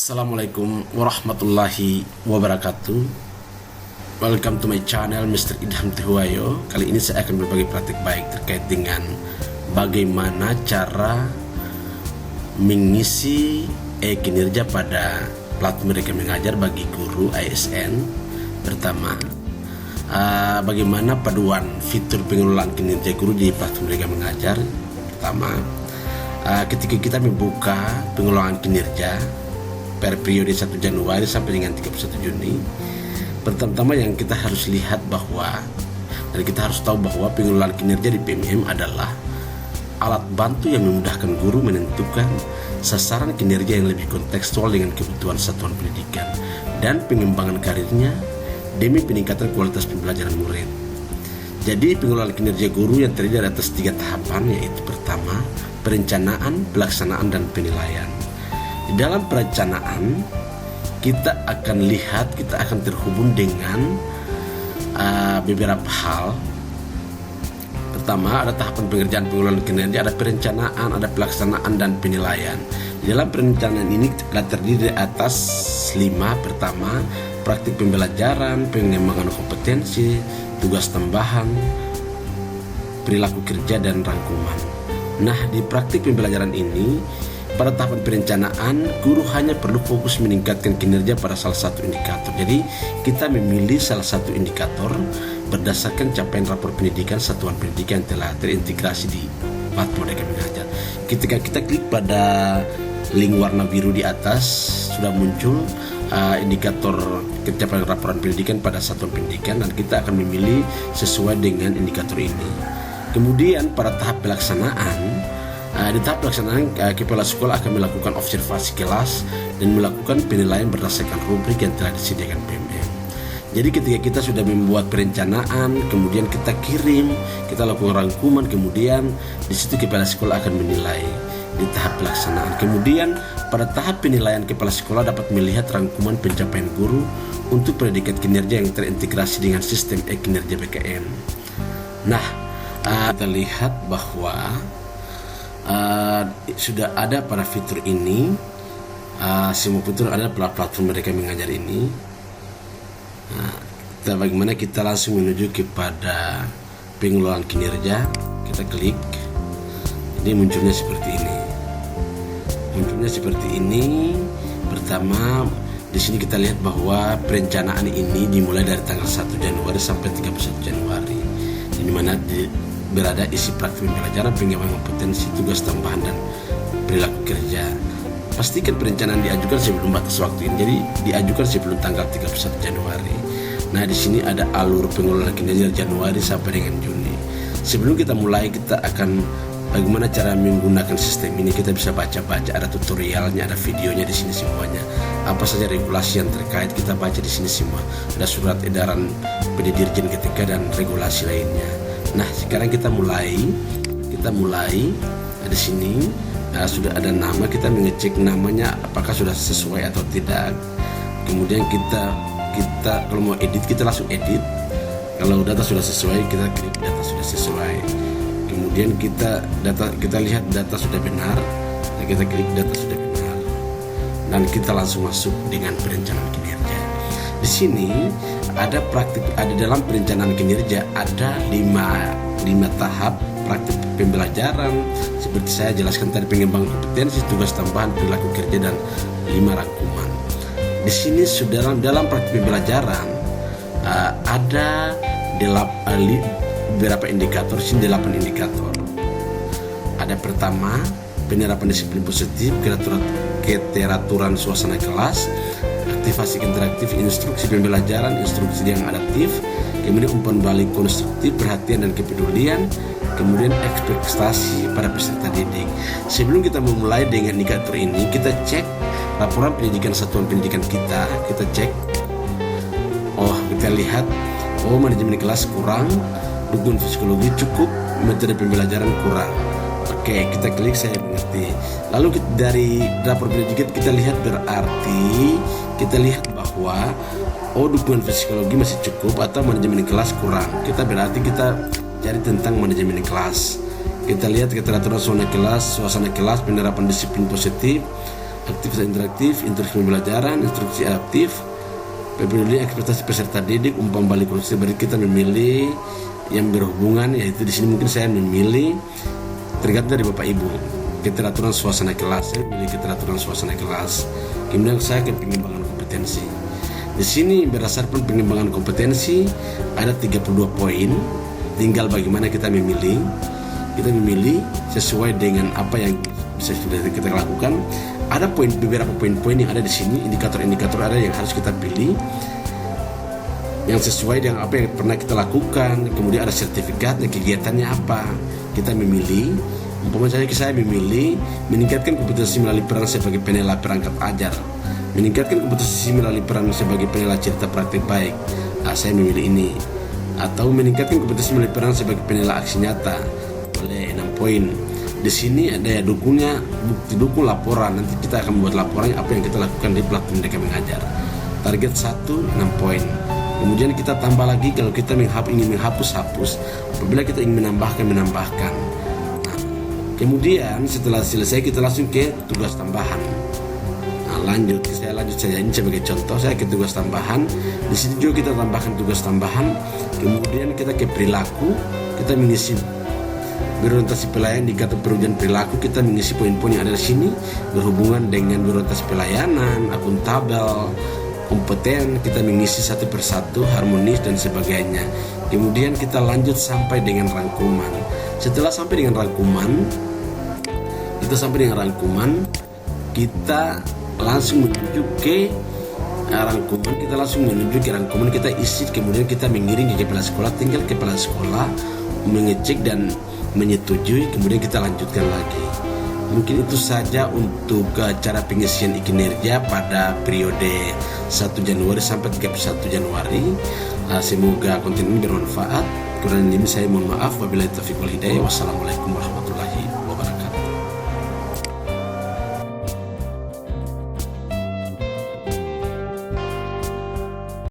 Assalamualaikum warahmatullahi wabarakatuh. Welcome to my channel Mr. Idham Tehuwayo. Kali ini saya akan berbagi praktik baik terkait dengan bagaimana cara mengisi kinerja pada platform mereka mengajar bagi guru ASN. Pertama, bagaimana paduan fitur pengelolaan kinerja guru di platform mereka mengajar. Pertama, ketika kita membuka pengelolaan kinerja per periode 1 Januari sampai dengan 31 Juni, pertama-tama yang kita harus lihat bahwa, dan kita harus tahu bahwa pengelolaan kinerja di PMM adalah alat bantu yang memudahkan guru menentukan sasaran kinerja yang lebih kontekstual dengan kebutuhan satuan pendidikan dan pengembangan karirnya demi peningkatan kualitas pembelajaran murid. Jadi pengelolaan kinerja guru yang terdiri dari atas 3 tahapan, yaitu pertama, perencanaan, pelaksanaan, dan penilaian. Di dalam perencanaan, kita akan lihat, kita akan terhubung dengan beberapa hal. Pertama, ada tahapan pengerjaan pengelolaan kinerja, ada perencanaan, ada pelaksanaan, dan penilaian. Di dalam perencanaan ini terdiri dari atas 5. Pertama, praktik pembelajaran, pengembangan kompetensi, tugas tambahan, perilaku kerja, dan rangkuman. Nah, di praktik pembelajaran ini, pada tahapan perencanaan, guru hanya perlu fokus meningkatkan kinerja pada salah satu indikator. Jadi, kita memilih salah satu indikator berdasarkan capaian rapor pendidikan satuan pendidikan yang telah terintegrasi di platform mereka mengajar. Ketika kita klik pada link warna biru di atas, sudah muncul indikator capaian laporan pendidikan pada satuan pendidikan, dan kita akan memilih sesuai dengan indikator ini. Kemudian pada tahap pelaksanaan, di tahap pelaksanaan, kepala sekolah akan melakukan observasi kelas dan melakukan penilaian berdasarkan rubrik yang telah disediakan PMM. Jadi ketika kita sudah membuat perencanaan, kemudian kita kirim, kita lakukan rangkuman, kemudian di situ kepala sekolah akan menilai di tahap pelaksanaan. Kemudian pada tahap penilaian, kepala sekolah dapat melihat rangkuman pencapaian guru untuk predikat kinerja yang terintegrasi dengan sistem kinerja BKN. Nah, kita lihat bahwa sudah ada pada fitur ini, semua fitur ada pada platform mereka mengajar ini. Bagaimana kita langsung menuju kepada pengelolaan kinerja, kita klik, ini munculnya seperti ini. Pertama, di sini kita lihat bahwa perencanaan ini dimulai dari tanggal 1 Januari sampai 31 Januari, di mana berada isi praktik pembelajaran, pengembangan kompetensi, tugas tambahan, dan perilaku kerja. Pastikan perencanaan diajukan sebelum batas waktu ini, jadi diajukan sebelum tanggal 31 Januari. Nah, di sini ada alur pengelolaan kinerja Januari sampai dengan Juni. Sebelum kita mulai, kita akan bagaimana cara menggunakan sistem ini. Kita bisa baca-baca, ada tutorialnya, ada videonya di sini semuanya. Apa saja regulasi yang terkait, kita baca di sini semua. Ada surat edaran PD Dirjen ketika dan regulasi lainnya. Nah, sekarang kita mulai. Di sini sudah ada nama, kita mengecek namanya apakah sudah sesuai atau tidak. Kemudian kita kalau mau edit, kita langsung edit. Kalau data sudah sesuai, kita klik data sudah sesuai. Kemudian kita lihat data sudah benar, dan kita klik data sudah benar, dan kita langsung masuk dengan perencanaan kinerja. Di sini ada dalam perencanaan kinerja ada 5 tahap praktik pembelajaran seperti saya jelaskan tadi, pengembangan kompetensi, tugas tambahan, perilaku kerja, dan 5 rangkuman. Di sini sudah dalam praktik pembelajaran ada beberapa indikator, sini 8 indikator. Ada pertama, penerapan disiplin positif, keteraturan suasana kelas, aktivasi interaktif, instruksi pembelajaran, instruksi yang adaptif, kemudian umpan balik konstruktif, perhatian dan kepedulian, kemudian ekspektasi pada peserta didik. Sebelum kita memulai dengan indikator ini, kita cek laporan pendidikan satuan pendidikan kita cek. Kita lihat, manajemen kelas kurang, dukungan psikologi cukup, metode pembelajaran kurang. Oke, kita klik saya mengerti. Lalu dari rapor pendidikan kita lihat, berarti kita lihat bahwa dukungan psikologi masih cukup atau manajemen kelas kurang. Kita cari tentang manajemen kelas. Kita lihat keteraturan suasana kelas, penerapan disiplin positif, aktivitas interaktif, instruksi pembelajaran, instruksi adaptif, pemenuhan ekspektasi peserta didik, umpan balik kondisi. Berarti kita memilih yang berhubungan, yaitu di sini mungkin saya memilih tergantung dari Bapak Ibu, keteraturan suasana kelas. Saya memilih keteraturan suasana kelas. Kemudian saya ke pengembangan kompetensi. Di sini berdasarkan pengembangan kompetensi ada 32 poin. Tinggal bagaimana kita memilih. Kita memilih sesuai dengan apa yang bisa sudah kita lakukan. Ada beberapa poin-poin yang ada di sini, indikator-indikator ada yang harus kita pilih, yang sesuai dengan apa yang pernah kita lakukan. Kemudian ada sertifikatnya, kegiatannya apa. Kita memilih. Umpamanya saya memilih meningkatkan kompetensi melalui peran sebagai penela perangkat ajar, meningkatkan kompetensi melalui peran sebagai penela cerita praktik baik. Saya memilih ini. Atau meningkatkan kompetensi melalui peran sebagai penela aksi nyata. Oleh 6 poin. Di sini ada ya dukungnya, bukti dukung laporan. Nanti kita akan membuat laporan apa yang kita lakukan di platform Merdeka Mengajar. Target 1 6 poin. Kemudian kita tambah lagi kalau kita ingin menghapus. Apabila kita ingin menambahkan. Nah, kemudian setelah selesai kita langsung ke tugas tambahan. Saya lanjut saja ini sebagai contoh. Saya ke tugas tambahan. Di sini juga kita tambahkan tugas tambahan. Kemudian kita ke perilaku. Kita mengisi berorientasi pelayanan, indikator perubahan perilaku. Kita mengisi poin-poin yang ada di sini berhubungan dengan berorientasi pelayanan, akuntabel, kompeten. Kita mengisi satu persatu, harmonis dan sebagainya. Kemudian kita lanjut sampai dengan rangkuman. Setelah sampai dengan rangkuman, kita langsung menuju ke rangkuman. Kita isi, kemudian kita mengirim ke kepala sekolah. Tinggal kepala sekolah mengecek dan menyetujui, kemudian kita lanjutkan lagi. Mungkin itu saja untuk cara pengisian kinerja pada periode 1 Januari sampai 31 Januari. Semoga konten ini bermanfaat. Kurang lebih saya mohon maaf. Wabillahi taufiq wal hidayah. Wassalamualaikum warahmatullahi wabarakatuh.